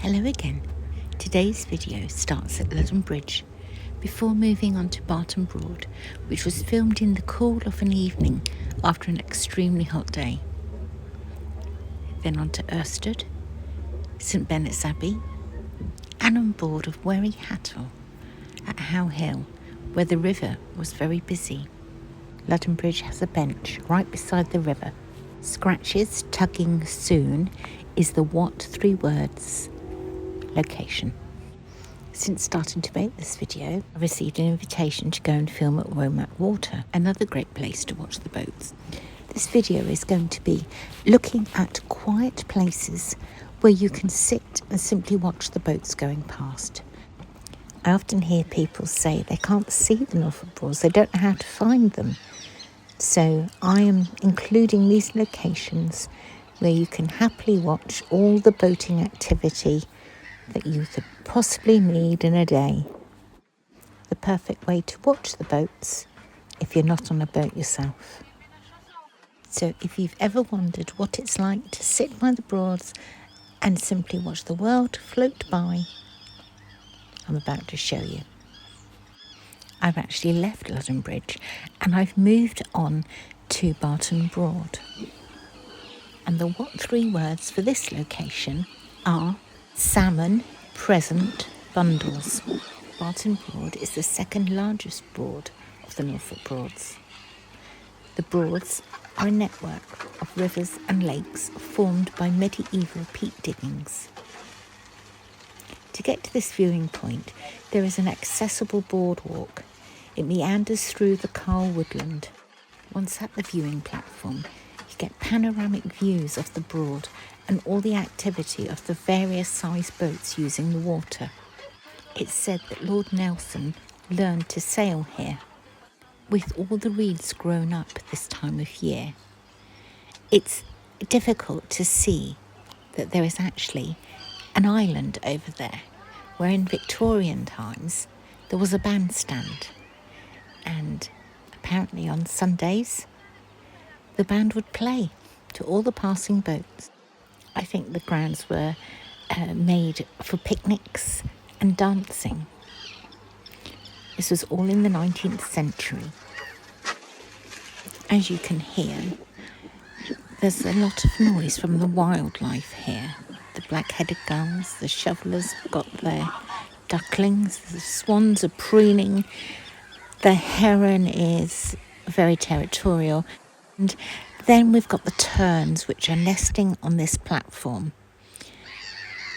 Hello again. Today's video starts at Ludham Bridge before moving on to Barton Broad, which was filmed in the cool of an evening after an extremely hot day. Then on to Irstead, St Benets Abbey, and on board of Wherry Hattle at How Hill, where the river was very busy. Ludham Bridge has a bench right beside the river. Scratches tugging soon is the what 3 words location. Since starting to make this video, I received an invitation to go and film at Womack Water, another great place to watch the boats. This video is going to be looking at quiet places where you can sit and simply watch the boats going past. I often hear people say they can't see the Norfolk Broads, they don't know how to find them. So I am including these locations where you can happily watch all the boating activity that you could possibly need in a day. The perfect way to watch the boats if you're not on a boat yourself. So if you've ever wondered what it's like to sit by the Broads and simply watch the world float by, I'm about to show you. I've actually left Ludham Bridge and I've moved on to Barton Broad. And the what 3 words for this location are salmon, present, bundles. Barton Broad is the second largest broad of the Norfolk Broads. The Broads are a network of rivers and lakes formed by medieval peat diggings. To get to this viewing point, there is an accessible boardwalk. It meanders through the Carl woodland. Once at the viewing platform, you get panoramic views of the Broad and all the activity of the various sized boats using the water. It's said that Lord Nelson learned to sail here. With all the reeds grown up this time of year, it's difficult to see that there is actually an island over there where in Victorian times there was a bandstand, and apparently on Sundays the band would play to all the passing boats. I think the grounds were made for picnics and dancing. This was all in the 19th century. As you can hear, there's a lot of noise from the wildlife here. The black-headed gulls, the shovelers have got their ducklings, the swans are preening, the heron is very territorial, and then we've got the terns, which are nesting on this platform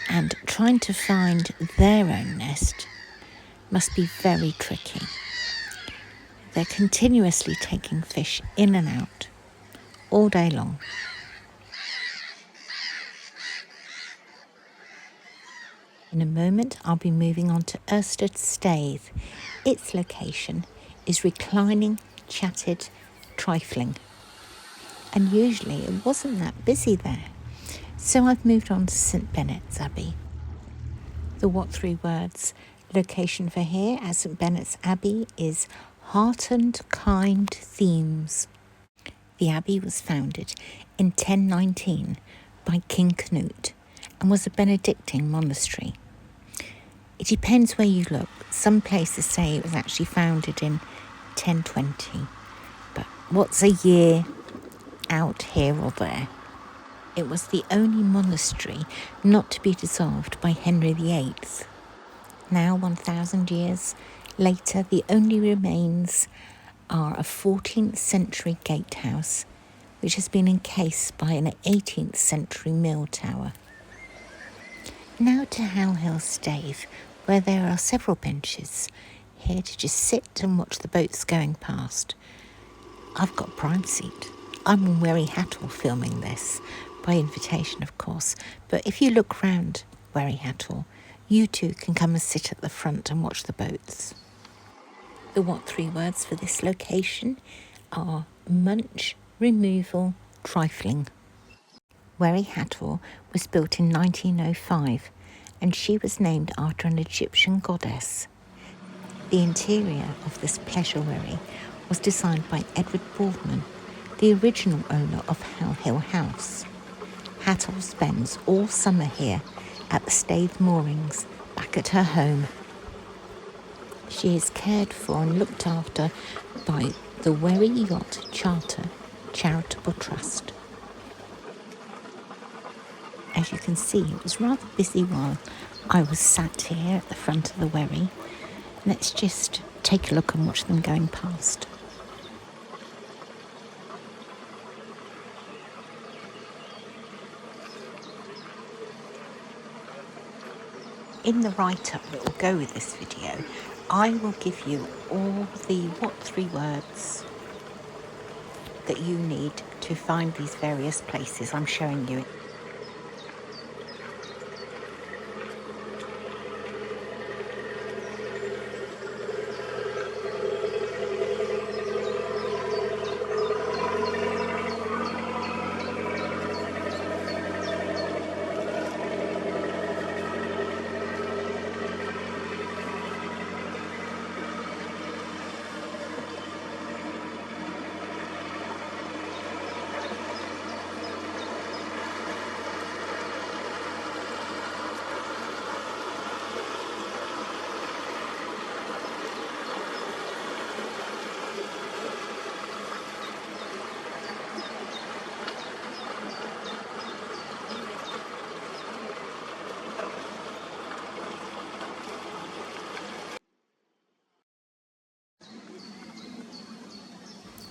and trying to find their own nest must be very tricky. They're continuously taking fish in and out all day long. In a moment, I'll be moving on to Irstead Staithe. Its location is reclining, chatted, trifling. And usually it wasn't that busy there. So I've moved on to St Benets Abbey. The what 3 words location for here at St Benets Abbey is heartened, kind themes. The abbey was founded in 1019 by King Canute and was a Benedictine monastery. It depends where you look. Some places say it was actually founded in 1020, but what's a year out here or there? It was the only monastery not to be dissolved by Henry VIII. Now, 1,000 years later, the only remains are a 14th century gatehouse, which has been encased by an 18th century mill tower. Now to Hill Staithe, where there are several benches here to just sit and watch the boats going past. I've got prime seat. I'm on Wherry Hattle filming this, by invitation of course, but if you look round Wherry Hattle, you too can come and sit at the front and watch the boats. The what 3 words for this location are munch, removal, trifling. Wherry Hattle was built in 1905 and she was named after an Egyptian goddess. The interior of this pleasure wherry was designed by Edward Boardman, the original owner of How Hill House. Hattle spends all summer here at the Staithe moorings back at her home. She is cared for and looked after by the Wherry Yacht Charter Charitable Trust. As you can see, it was rather busy while I was sat here at the front of the wherry. Let's just take a look and watch them going past. In the write-up that will go with this video, I will give you all the what 3 words that you need to find these various places I'm showing you.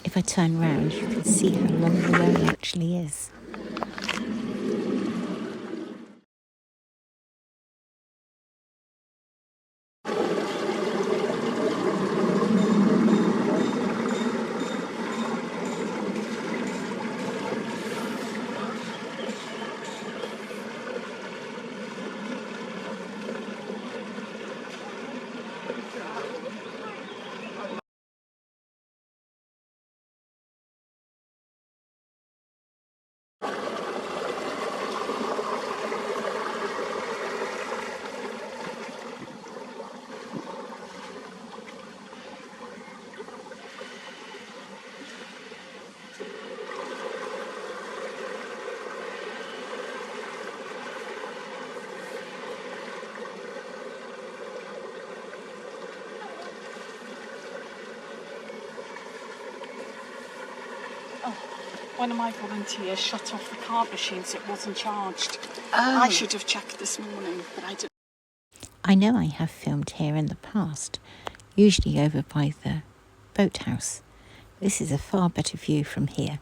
If I turn round, you can see how long the wherry actually is. One of my volunteers shut off the card machine so it wasn't charged. Oh. I should have checked this morning, but I didn't. I know I have filmed here in the past, usually over by the boathouse. This is a far better view from here.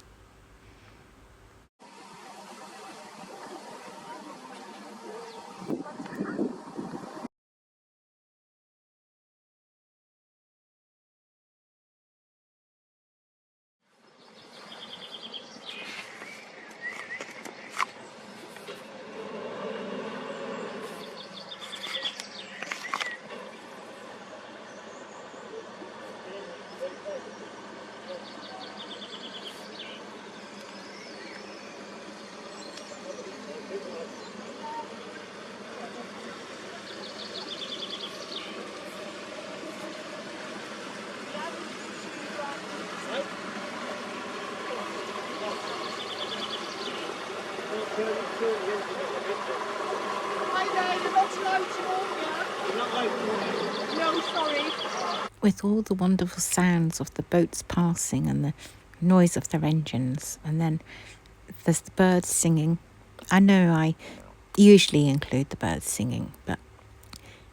Hi there, you're not allowed to walk, yeah? No, sorry. With all the wonderful sounds of the boats passing and the noise of their engines, and then there's the birds singing. I know I usually include the birds singing, but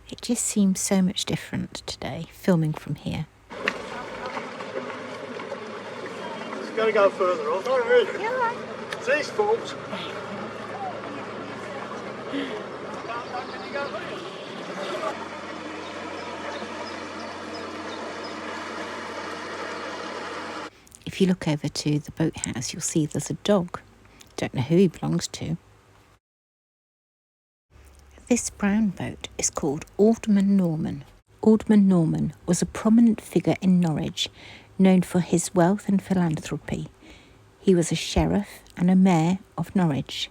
it just seems so much different today, filming from here. It's got to go further on. All right. Yeah, right. It's these folks. If you look over to the boathouse, you'll see there's a dog. Don't know who he belongs to. This brown boat is called Alderman Norman. Alderman Norman was a prominent figure in Norwich, known for his wealth and philanthropy. He was a sheriff and a mayor of Norwich.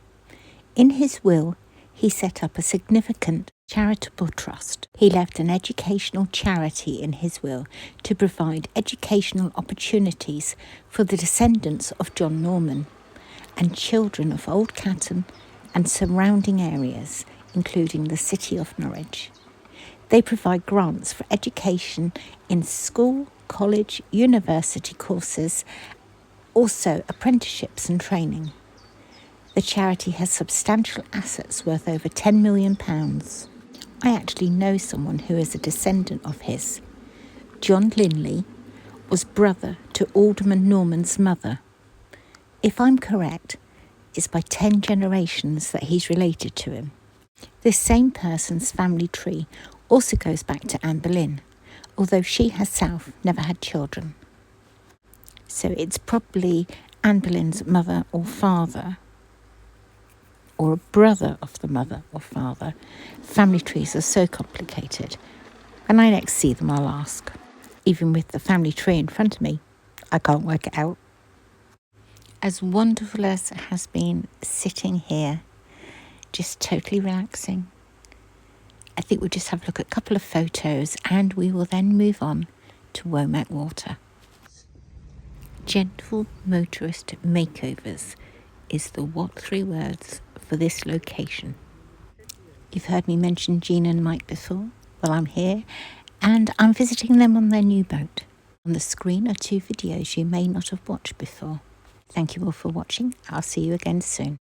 In his will, he set up a significant charitable trust. He left an educational charity in his will to provide educational opportunities for the descendants of John Norman and children of Old Catton and surrounding areas including the City of Norwich. They provide grants for education in school, college, university courses, also apprenticeships and training. The charity has substantial assets worth over £10 million. I actually know someone who is a descendant of his. John Linley was brother to Alderman Norman's mother. If I'm correct, it's by 10 generations that he's related to him. This same person's family tree also goes back to Anne Boleyn, although she herself never had children. So it's probably Anne Boleyn's mother or father, or a brother of the mother or father. Family trees are so complicated. When I next see them, I'll ask. Even with the family tree in front of me, I can't work it out. As wonderful as it has been sitting here, just totally relaxing, I think we'll just have a look at a couple of photos and we will then move on to Womack Water. Gentle motorist makeovers is the what 3 words for this location. You've heard me mention Jean and Mike before. Well, I'm here and I'm visiting them on their new boat. On the screen are 2 videos you may not have watched before. Thank you all for watching. I'll see you again soon.